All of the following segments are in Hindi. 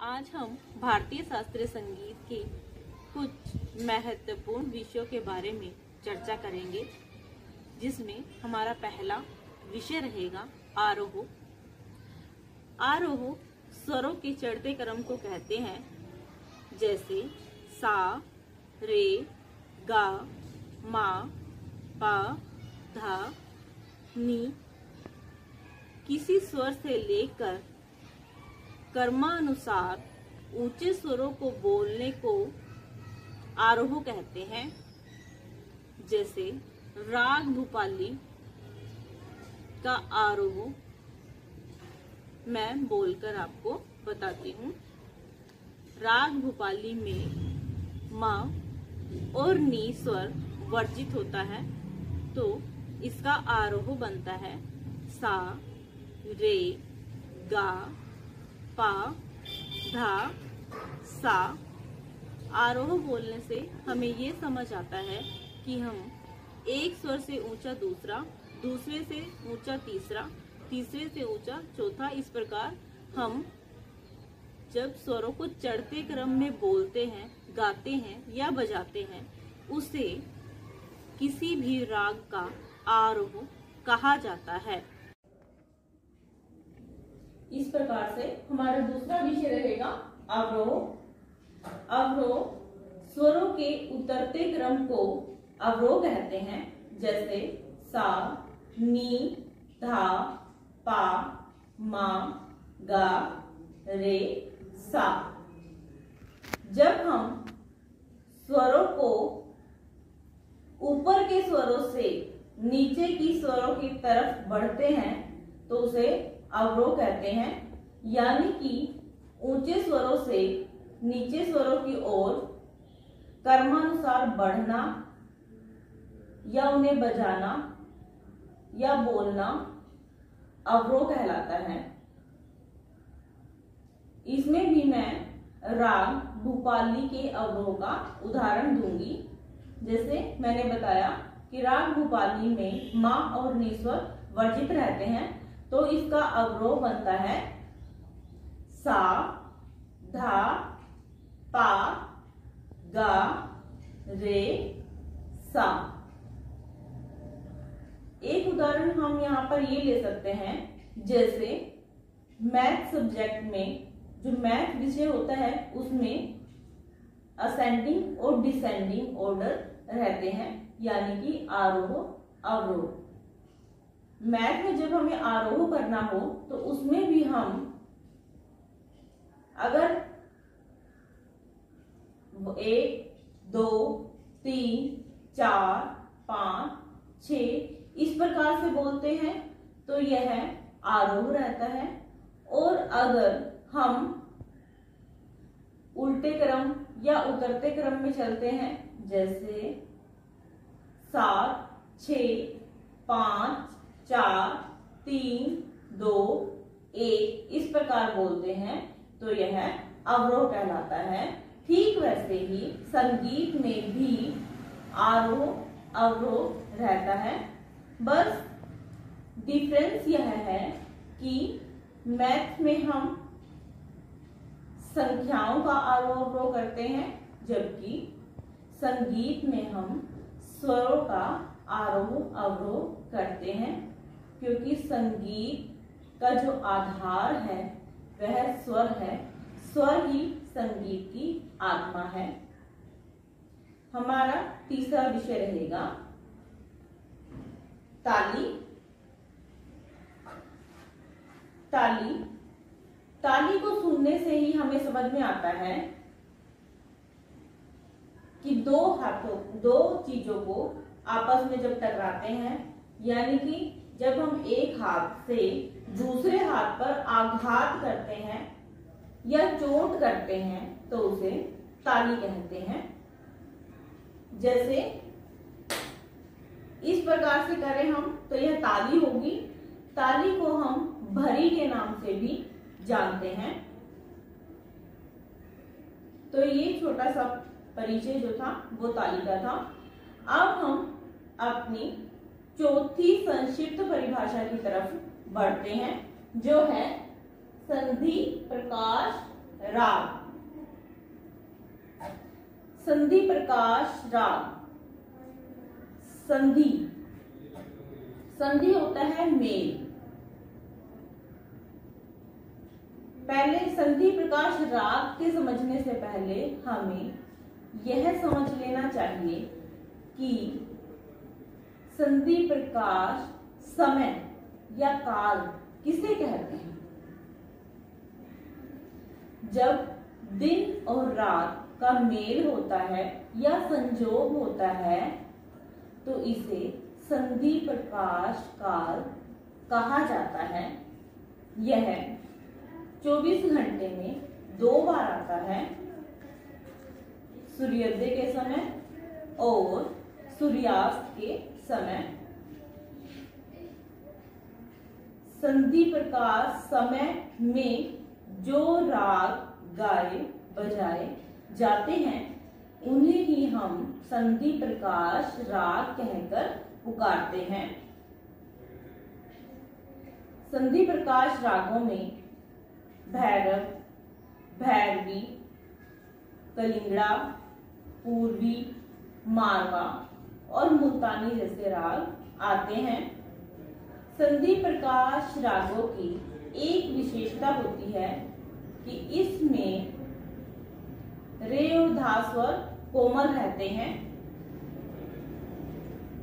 आज हम भारतीय शास्त्रीय संगीत के कुछ महत्वपूर्ण विषयों के बारे में चर्चा करेंगे, जिसमें हमारा पहला विषय रहेगा आरोह। आरोह स्वरों के चढ़ते क्रम को कहते हैं, जैसे सा, रे, गा, मा, पा, धा, नी। किसी स्वर से लेकर क्रमानुसार ऊंचे स्वरों को बोलने को आरोह कहते हैं। जैसे राग भूपाली का आरोह मैं बोलकर आपको बताती हूँ। राग भूपाली में मा और नी स्वर वर्जित होता है, तो इसका आरोह बनता है सा, रे, गा, पा, धा, सा। आरोह बोलने से हमें ये समझ आता है कि हम एक स्वर से ऊंचा दूसरा, दूसरे से ऊंचा तीसरा, तीसरे से ऊंचा चौथा, इस प्रकार हम जब स्वरों को चढ़ते क्रम में बोलते हैं, गाते हैं या बजाते हैं, उसे किसी भी राग का आरोह कहा जाता है। इस प्रकार से हमारा दूसरा विषय रहेगा अवरोह। अवरोह स्वरों के उतरते क्रम को अवरोह कहते हैं, जैसे सा, नी, धा, पा, मा, गा, रे, सा। जब हम स्वरों को ऊपर के स्वरों से नीचे की स्वरों की तरफ बढ़ते हैं तो उसे अवरोह कहते हैं, यानी कि ऊंचे स्वरों से नीचे स्वरों की ओर क्रमानुसार बढ़ना या उन्हें बजाना या बोलना अवरोह कहलाता है। इसमें भी मैं राग भूपाली के अवरोह का उदाहरण दूंगी। जैसे मैंने बताया कि राग भूपाली में मा और नी स्वर वर्जित रहते हैं, तो इसका अवरोह बनता है सा, धा, पा, गा, रे, सा। एक उदाहरण हम यहाँ पर ये ले सकते हैं, जैसे मैथ सब्जेक्ट में जो मैथ विषय होता है उसमें असेंडिंग और डिसेंडिंग ऑर्डर रहते हैं, यानी कि आरोह अवरोह। मैथ में जब हमें आरोह करना हो तो उसमें भी हम अगर 1, 2, 3, 4, 5, 6 इस प्रकार से बोलते हैं तो यह आरोह रहता है। और अगर हम उल्टे क्रम या उतरते क्रम में चलते हैं, जैसे 7, 6, 5, 4, 3, 2, 1 इस प्रकार बोलते हैं तो यह अवरोह कहलाता है। ठीक वैसे ही संगीत में भी आरोह अवरोह रहता है। बस डिफरेंस यह है कि मैथ में हम संख्याओं का आरोह अवरोह करते हैं, जबकि संगीत में हम स्वरों का आरोह अवरोह करते हैं, क्योंकि संगीत का जो आधार है वह स्वर है। स्वर ही संगीत की आत्मा है। हमारा तीसरा विषय रहेगा ताली। ताली ताली को सुनने से ही हमें समझ में आता है कि दो चीजों को आपस में जब टकराते हैं, यानी कि जब हम एक हाथ से दूसरे हाथ पर आघात करते हैं या चोट करते हैं तो उसे ताली कहते हैं। जैसे इस प्रकार से करें हम तो यह ताली होगी। ताली को हम भरी के नाम से भी जानते हैं। तो ये छोटा सा परिचय जो था वो ताली का था। अब हम अपनी चौथी संक्षिप्त परिभाषा की तरफ बढ़ते हैं, जो है संधि, प्रकाश, राग। संधि प्रकाश राग। संधि, संधि होता है मेल। पहले संधि प्रकाश राग के समझने से पहले हमें यह समझ लेना चाहिए कि संधि प्रकाश समय या काल किसे कहते हैं। जब दिन और रात का मेल होता है या संजोग होता है तो इसे संधि प्रकाश काल कहा जाता है। यह 24 घंटे में 2 बार आता है, सूर्योदय के समय और सूर्यास्त के समय। संधि प्रकाश समय में जो राग गाए बजाए जाते हैं उन्हें ही हम संधि प्रकाश राग कहकर पुकारते हैं। संधि प्रकाश रागों में भैरव, भैरवी, कलिंगड़ा, पूर्वी, मारवा और मुल्तानी जैसे राग आते हैं। संधि प्रकाश रागों की एक विशेषता होती है कि इसमें रे और धा स्वर कोमल रहते हैं,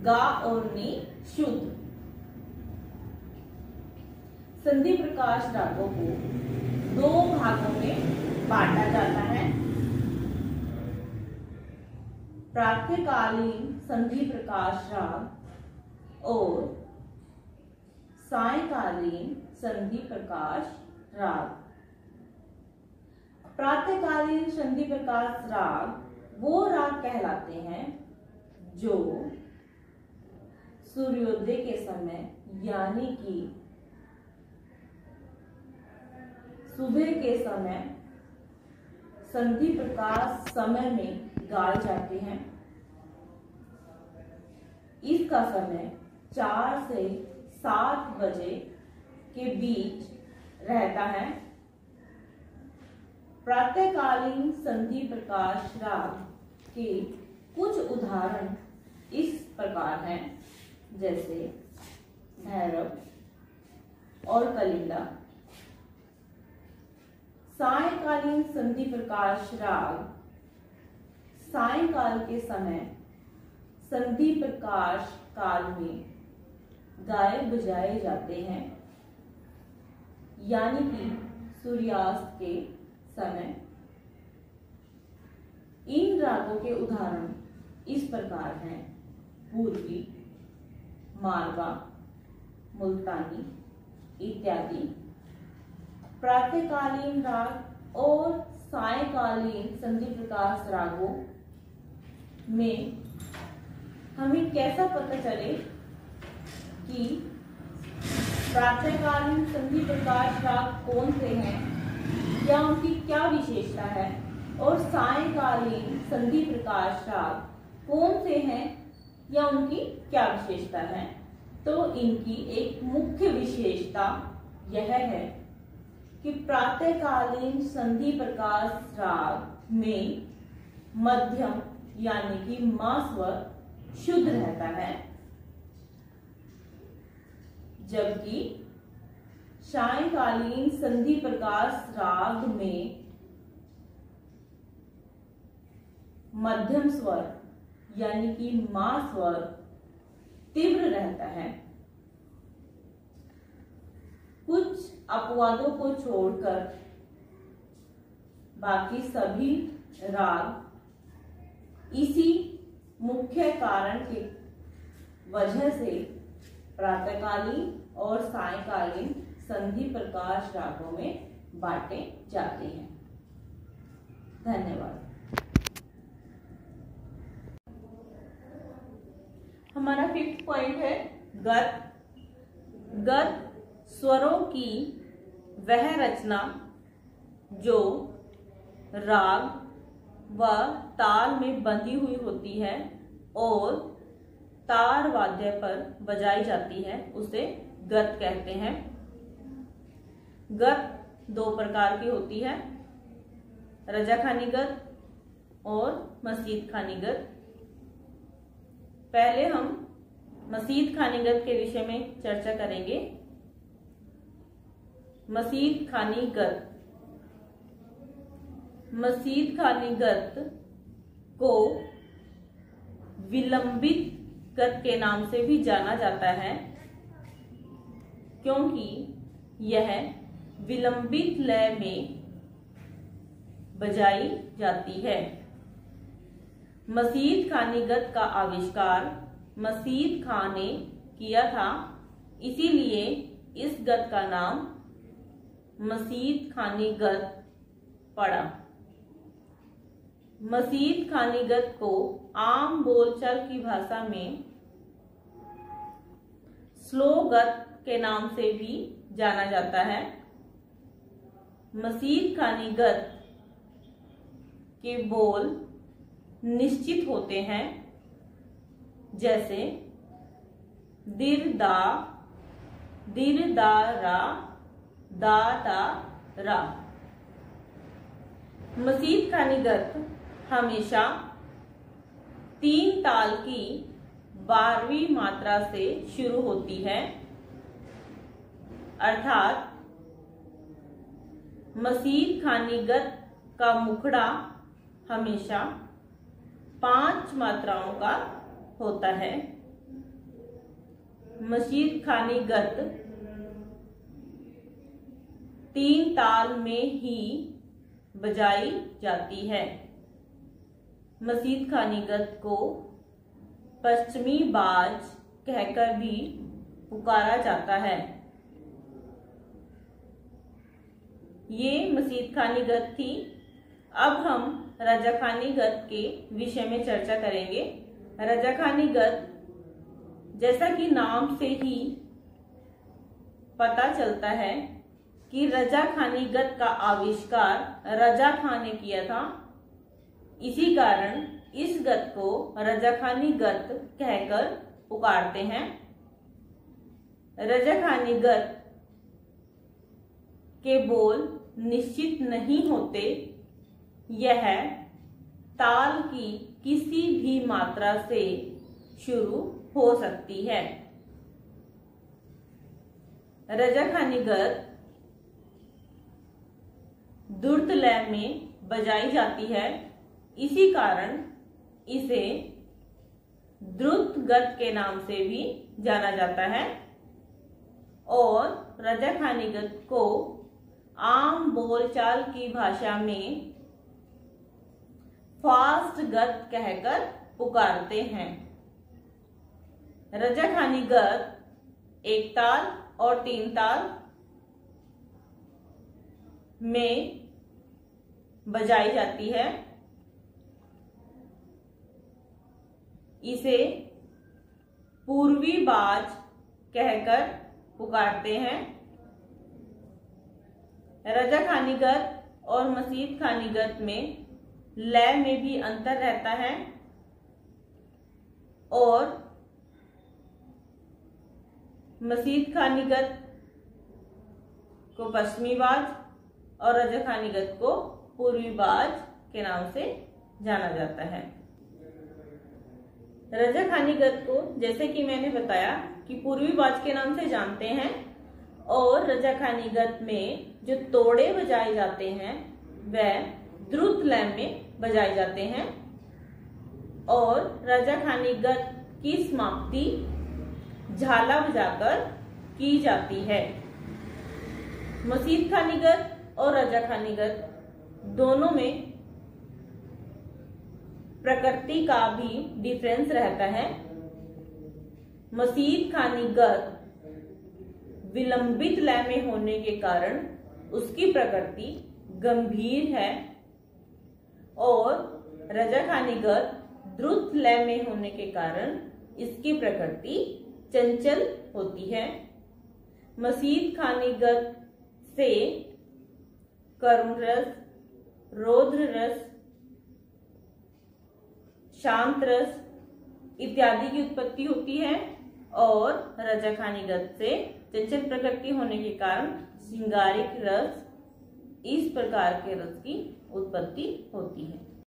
गा और नी शुद्ध। संधि प्रकाश रागों को 2 भागों में बांटा जाता है। प्रातःकालीन संधि प्रकाश राग और सायंकालीन संधि प्रकाश राग। प्रातःकालीन संधि प्रकाश राग वो राग कहलाते हैं जो सूर्योदय के समय यानी कि सुबह के समय संधि प्रकाश समय में गाए जाते हैं। इसका समय 4 से 7 बजे के बीच रहता है। प्रातःकालीन संधि प्रकाश राग के कुछ उदाहरण इस प्रकार हैं, जैसे भैरव और कलिंगा। सायंकालीन संधि प्रकाश राग सायंकाल के समय संधि प्रकाश काल में गाए बजाए जाते हैं, यानी कि सूर्यास्त के समय। इन रागों के उदाहरण इस प्रकार हैं: पूर्वी, मारवा, मुल्तानी इत्यादि। प्रातःकालीन राग और सायंकालीन संधि प्रकाश रागों में हमें कैसा पता चले कि प्रातःकालीन संधि प्रकाश राग कौन से हैं या उनकी क्या विशेषता है, और सायंकालीन संधि प्रकाश राग कौन से हैं या उनकी क्या विशेषता है। तो इनकी एक मुख्य विशेषता यह है कि प्रातःकालीन संधि प्रकाश राग में मध्यम यानी कि मा स्वर शुद्ध रहता है, जबकि सायंकालीन संधि प्रकाश राग में मध्यम स्वर यानी कि मा स्वर तीव्र रहता है। कुछ अपवादों को छोड़कर बाकी सभी राग इसी मुख्य कारण के वजह से प्रातःकालीन और सायंकालीन संधि प्रकाश रागों में बांटे जाते हैं। धन्यवाद। हमारा 5th पॉइंट है गत। गत स्वरों की वह रचना जो राग व ताल में बंधी हुई होती है और तार वाद्य पर बजाई जाती है, उसे गत कहते हैं। गत 2 प्रकार की होती है, रजाखानी गद और मसीद खानी गद। पहले हम मसीद खानी गद के विषय में चर्चा करेंगे। मसीद खानी गद। मसीद खानी गद को विलंबित गद के नाम से भी जाना जाता है, क्योंकि यह विलंबित लय में बजाई जाती है। मसीद खानी गद का आविष्कार मसीद खां ने किया था, इसीलिए इस गद का नाम मसीद खानी गद पड़ा। मसीद खानी गद को आम बोलचाल की भाषा में स्लो गद के नाम से भी जाना जाता है। मसीद खानी गद के बोल निश्चित होते हैं, जैसे दिर दा रा, दा रा। मसीद खानी गद हमेशा 3 ताल की 12वीं मात्रा से शुरू होती है, अर्थात मसीद खानी गद का मुखड़ा हमेशा 5 मात्राओं का होता है। मसीद खानी गद 3 ताल में ही बजाई जाती है। मसीद खानी गद को पश्चिमी बाज कहकर भी पुकारा जाता है। ये मसीद खानी गद थी। अब हम रजाखानी गद के विषय में चर्चा करेंगे। रजाखानी गद, जैसा कि नाम से ही पता चलता है कि रजाखानी गद का आविष्कार रजा खां ने किया था, इसी कारण इस गद को रजाखानी गद कहकर पुकारते हैं। रजाखानी गद के बोल निश्चित नहीं होते, यह ताल की किसी भी मात्रा से शुरू हो सकती है। रजाखानी गद द्रुत लय में बजाई जाती है, इसी कारण इसे द्रुत गद के नाम से भी जाना जाता है। और रजाखानी गद को आम बोलचाल की भाषा में फास्ट गद कहकर पुकारते हैं। रजाखानी गद 1 ताल और 3 ताल में बजाई जाती है। इसे पूर्वी बाज कहकर पुकारते हैं। रजाखानी गद और मसीद खानी गद में लय में भी अंतर रहता है, और मसीद खानी गद को पश्चिमी बाज और रजाखानी गद को पूर्वी बाज के नाम से जाना जाता है। रजाखानी गद को, जैसे कि मैंने बताया, कि पूर्वी बाज के नाम से जानते हैं, और रजाखानी गद में जो तोड़े बजाए जाते हैं वह द्रुत लय में बजाए जाते हैं, और रजाखानी गद की समाप्ति झाला बजाकर की जाती है। मसीद खानी गद और रजाखानी गद दोनों में प्रकृति का भी डिफरेंस रहता है। मसीद खानी गद विलंबित लय में होने के कारण उसकी प्रकृति गंभीर है, और रजाखानी गद द्रुत लय में होने के कारण इसकी प्रकृति चंचल होती है। मसीद खानी गद से करुण रस, रौद्र रस, शांत रस इत्यादि की उत्पत्ति होती है, और रजाखानी गद से चंचल प्रकृति होने के कारण श्रृंगारिक रस, इस प्रकार के रस की उत्पत्ति होती है।